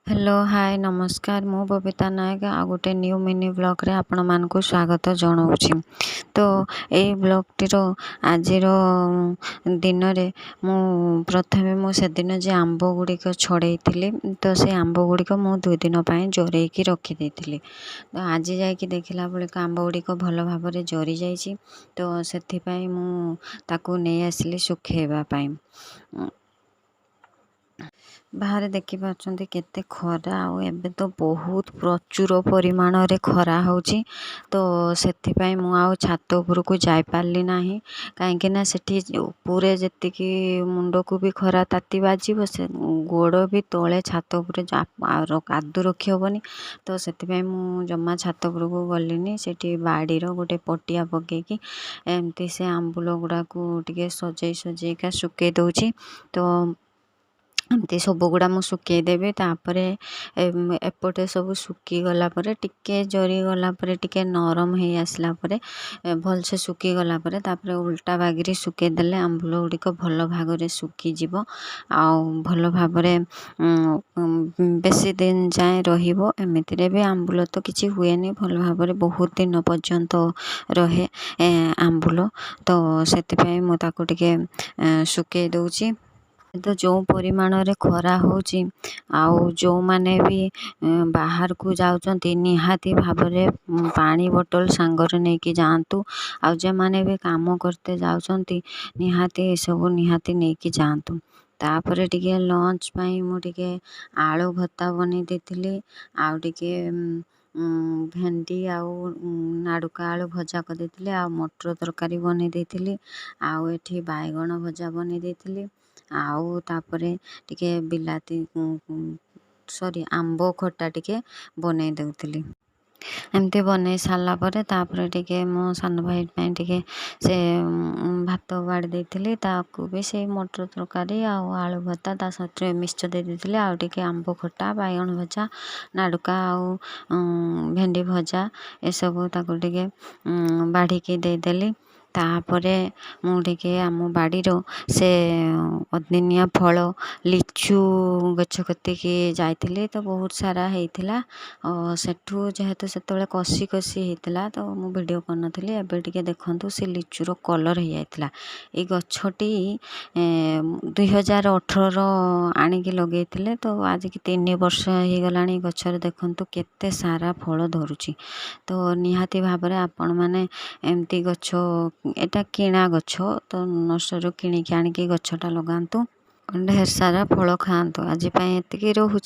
Hello hi नमस्कार मु बबिता नायक आ गोटे न्यू मिनी ब्लॉग रे आपण मानकु स्वागत जनाऊँगी। तो यही ब्लॉग टीर आज दिन रे मु प्रथमे मु से दिन जे आंब गुड़िक छड़े तो से आंब गुड़िक मु 2 दिन जोरे की रखी देथिली। तो आज जाकि देखला बेले आंब गुड़िक भल भाव में जरी जाइए तो से मु ताकू नहीं आसिली सुखेबा पाई। बाहर देखि पार्छन्ति केते खरा एबे तो बहुत प्रचुर परिमाण रे खरा होची। तो सेथि पई मु आउ छात उपरकू जाई पारली नाही काहेकि ना सेठी पूरे जेतिकी मुंडो को भी खरा ताती बाजिबो से गोड़ भी तोले छात उपरे कादू रखी हबनी। तो सेथि पई मु जम्मा छात उपरकू गलिनी सेठी बाड़ी रो गोटे पटिया पकेकी एमती से आंबुल गुड़ा को टिके सजई सजईका सुके दउची। तो एमती सब गुड़ा मु सुके देबी तापरे एपटे सब सुकी गला परे टिके जरी गला परे टिके नरम हे आसला परे भल से सुकी गला परे तापरे उल्टा बागिरी सुके देले आंबुल गुड़िक भल भाग रे सुकी जिवो आउ भल भाव रे बेसी दिन जाए रहिबो। एमिति रे भी आंबुल तो किछि हुएनी भल भाव रे बहुत दिन पर्यंत रहे आंबुल। तो सेति पई मु ताको टिके सुके दउची। तो जो परिमाण रे खरा होची आउ जो माने भी बाहर को जाउचंती निहाती भाव रे पानी बोतल सांगर नहीं कि जातु आउ जे माने भी काम करते जाउचंती निहाती सब निहाती नहीं कि जातु। तापरे टिके लंच पाई मु टिके आलू भत्ता बनी देथिली आउ टिके भेंडी आउ नाड़ुका आलू भजा कर देथिली आउ मटर तरकारी बनी देथिली आउ एठी बायगण भजा बनी देथिली आउ तापरे टिके बिलाती सॉरी आंबो खट्टा टिके बनै देउथिली। एमती बनै सारा परे तापरे टिके मो सान भाई पे टिके से भात बाड़ी देथिली ताकू भी से मटर तरकारी आउ आलू भत्ता ता सहित मिक्सचर दे देथिली आउ टिके आंबो खट्टा बायगण भजा नाड़ुका आउ भेंडी भजा ए सब ताकू टिके बाढ़ी के दे देली। तापरे मु टिके आम बाड़ीरो से अदिनिया फल लिचु गछ कतिकी जाइथिली तो बहुत सारा हेइथिला सेठू जेहेतु सेतबेले कसी कसी हेइथिला तो मु वीडियो करनथिली। एबे टिके देखंतु से लिचुरो कलर हे जाइथिला। ए गछटी 2018 रो आनिकी लगेइथिले तो आज की 3 वर्ष हे गलानी गछरे देखंतु केते सारा फल धरुची। तो निहाती भाव रे आपण माने एमती गछ एटा किणा गछ तो नर्सरी किणी के आनिकी गछटा लगांतु ढेर सारा फल खांतु। आज एतिकी रहुची।